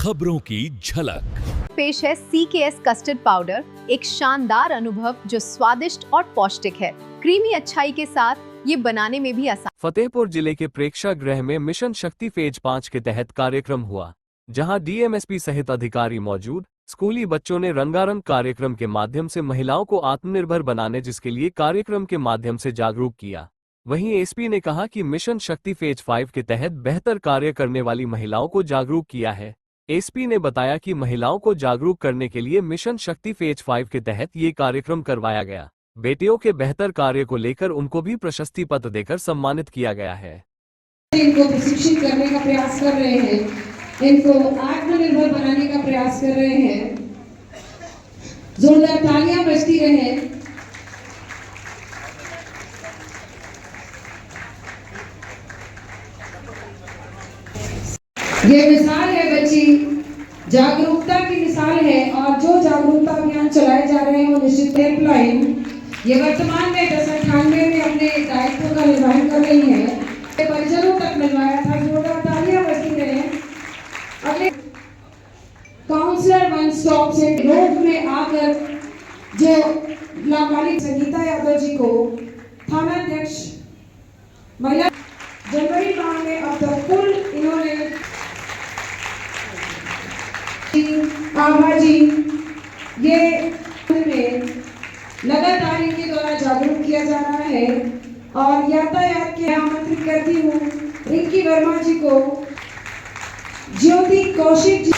खबरों की झलक। पेश है CKS कस्टर्ड पाउडर, एक शानदार अनुभव जो स्वादिष्ट और पौष्टिक है। क्रीमी अच्छाई के साथ ये बनाने में भी आसान। फतेहपुर जिले के प्रेक्षागृह में मिशन शक्ति फेज 5 के तहत कार्यक्रम हुआ, जहां DMSP सहित अधिकारी मौजूद। स्कूली बच्चों ने रंगारंग कार्यक्रम के माध्यम से महिलाओं को आत्मनिर्भर बनाने जिसके लिए कार्यक्रम के माध्यम से जागरूक किया। वहीं SP ने कहा कि मिशन शक्ति फेज 5 के तहत बेहतर कार्य करने वाली महिलाओं को जागरूक किया है। SP ने बताया कि महिलाओं को जागरूक करने के लिए मिशन शक्ति फेज 5 के तहत ये कार्यक्रम करवाया गया। बेटियों के बेहतर कार्य को लेकर उनको भी प्रशस्ति पत्र देकर सम्मानित किया गया है। इनको प्रशिक्षित करने का प्रयास कर रहे हैं, इनको आत्मनिर्भर बनाने का प्रयास कर रहे हैं। जोरदार तालियां बजती रहे। ये मिसाल है बच्ची, जागरूकता की मिसाल है। और जो जागरूकता अभियान चलाए जा रहे हैं वो निश्चित हेल्पलाइन ये वर्तमान में 1098 में अपने दायित्व का निर्वहन कर रही है। परिजनों तक मिलवाया था। जोरदार तालियां बजती रहे। अगले काउंसलर वन स्टॉप से रोग में आकर जो नाबालिग संगीता यादव जी को थानाध्यक्ष महिला जनवरी माह में अब तक कुल इन्होंने आभा जी ये में लगातार इनके द्वारा जागरूक किया जा रहा है। और यातायात के आमंत्रित करती हूँ रिंकी वर्मा जी को, ज्योति कौशिक जी,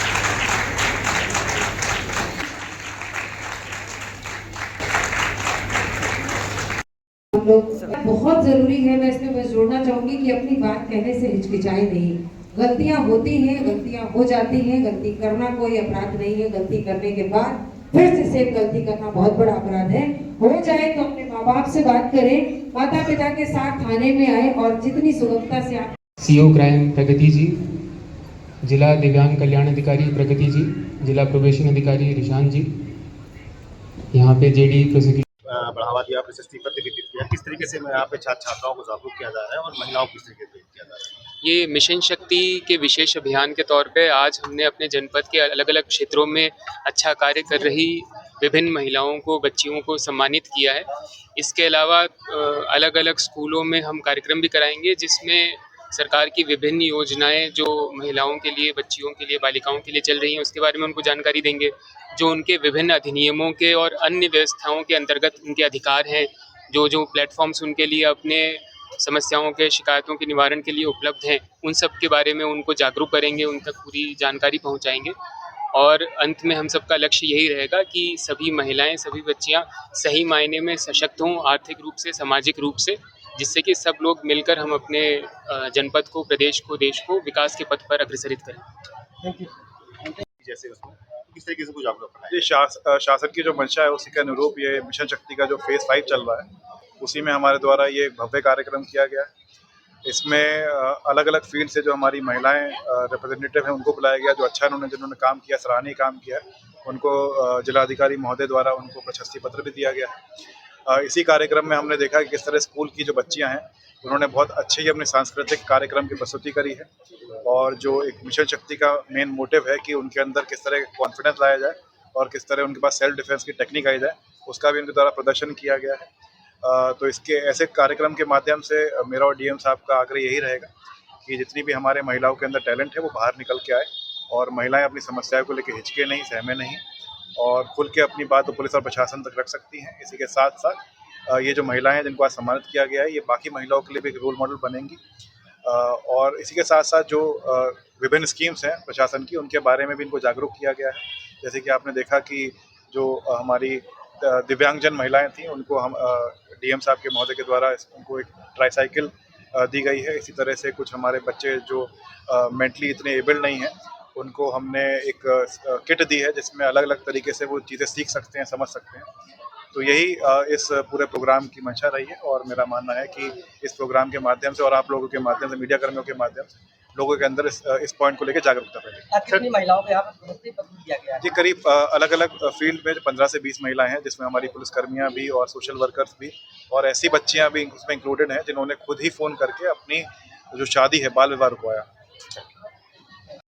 हम लोग बहुत जरूरी है। मैं इसमें बस जोड़ना चाहूंगी कि अपनी बात कहने से हिचकिचाए नहीं। गलतियां होती हैं, गलतियां हो जाती हैं। गलती करना कोई अपराध नहीं है। गलती करने के बाद फिर से सेम गलती करना बहुत बड़ा अपराध है। हो जाए तो अपने माँ बाप से बात करें, माता पिता के साथ थाने में आए और जितनी सुगमता से आप CO क्राइम प्रगति जी, जिला दिव्यांग कल्याण अधिकारी प्रगति जी, जिला प्रोबेशन अधिकारी रिशान जी, यहाँ पे JD प्रोसिक्यूटर बढ़ावा दिया, प्रशस्ति पत्र वितरित किया। किस तरीके से यहाँ पे छात्र छात्राओं को जागरूक किया जा रहा है और महिलाओं को किस तरीके से किया जा रहा है? ये मिशन शक्ति के विशेष अभियान के तौर पे आज हमने अपने जनपद के अलग अलग क्षेत्रों में अच्छा कार्य कर रही विभिन्न महिलाओं को, बच्चियों को सम्मानित किया है। इसके अलावा अलग अलग स्कूलों में हम कार्यक्रम भी कराएंगे जिसमें सरकार की विभिन्न योजनाएं जो महिलाओं के लिए, बच्चियों के लिए, बालिकाओं के लिए चल रही हैं उसके बारे में उनको जानकारी देंगे। जो उनके विभिन्न अधिनियमों के और अन्य व्यवस्थाओं के अंतर्गत उनके अधिकार हैं, जो प्लेटफॉर्म्स उनके लिए अपने समस्याओं के, शिकायतों के निवारण के लिए उपलब्ध हैं, उन सब के बारे में उनको जागरूक करेंगे, उन तक पूरी जानकारी पहुंचाएंगे। और अंत में हम सबका लक्ष्य यही रहेगा कि सभी महिलाएं, सभी बच्चियां सही मायने में सशक्त हों, आर्थिक रूप से, सामाजिक रूप से, जिससे कि सब लोग मिलकर हम अपने जनपद को, प्रदेश को, देश को विकास के पथ पर अग्रसरित करें। जैसे उसमें किस तरीके से कुछ जागरूक करना है? ये शासन की जो मंशा है उसी के अनुरूप ये मिशन शक्ति का जो फेज 5 चल रहा है उसी में हमारे द्वारा ये भव्य कार्यक्रम किया गया है। इसमें अलग अलग फील्ड से जो हमारी महिलाएं रिप्रेजेंटेटिव हैं उनको बुलाया गया। जो अच्छा जिन्होंने काम किया, सराहनीय काम किया, उनको जिलाधिकारी महोदय द्वारा उनको प्रशस्ति पत्र भी दिया गया। इसी कार्यक्रम में हमने देखा कि किस तरह स्कूल की जो बच्चियां हैं उन्होंने बहुत अच्छे ही अपने सांस्कृतिक कार्यक्रम की प्रस्तुति करी है। और जो एक मिशन शक्ति का मेन मोटिव है कि उनके अंदर किस तरह कॉन्फिडेंस लाया जाए और किस तरह उनके पास सेल्फ डिफेंस की टेक्निक आई जाए, उसका भी उनके द्वारा प्रदर्शन किया गया है। तो इसके ऐसे कार्यक्रम के माध्यम से मेरा और DM साहब का आग्रह यही रहेगा कि जितनी भी हमारे महिलाओं के अंदर टैलेंट है वो बाहर निकल के आए और महिलाएं अपनी समस्याओं को लेकर हिचके नहीं, सहमे नहीं और खुल के अपनी बात तो पुलिस और प्रशासन तक रख सकती हैं। इसी के साथ साथ ये जो महिलाएं हैं जिनको आज सम्मानित किया गया है ये बाकी महिलाओं के लिए भी एक रोल मॉडल बनेंगी। और इसी के साथ साथ जो विभिन्न स्कीम्स हैं प्रशासन की उनके बारे में भी इनको जागरूक किया गया है। जैसे कि आपने देखा कि जो हमारी दिव्यांगजन महिलाएं थीं उनको हम DM साहब के महोदय के द्वारा उनको एक ट्राईसाइकिल दी गई है। इसी तरह से कुछ हमारे बच्चे जो मेंटली इतने एबल्ड नहीं हैं उनको हमने एक किट दी है जिसमें अलग अलग तरीके से वो चीज़ें सीख सकते हैं, समझ सकते हैं। तो यही इस पूरे प्रोग्राम की मंशा रही है और मेरा मानना है कि इस प्रोग्राम के माध्यम से और आप लोगों के माध्यम से, मीडिया कर्मियों के माध्यम से लोगों के अंदर इस पॉइंट को लेकर जागरूकता फैलेगी। कितनी महिलाओं को यहाँ पर प्रशस्ति पत्र दिया गया है? जी, करीब अलग अलग फील्ड में 15 से 20 महिलाएं हैं जिसमें हमारी पुलिसकर्मियां भी और सोशल वर्कर्स भी और ऐसी बच्चियां भी उसमें इंक्लूडेड हैं जिन्होंने खुद ही फ़ोन करके अपनी जो शादी है बाल विवाह रुकवाया।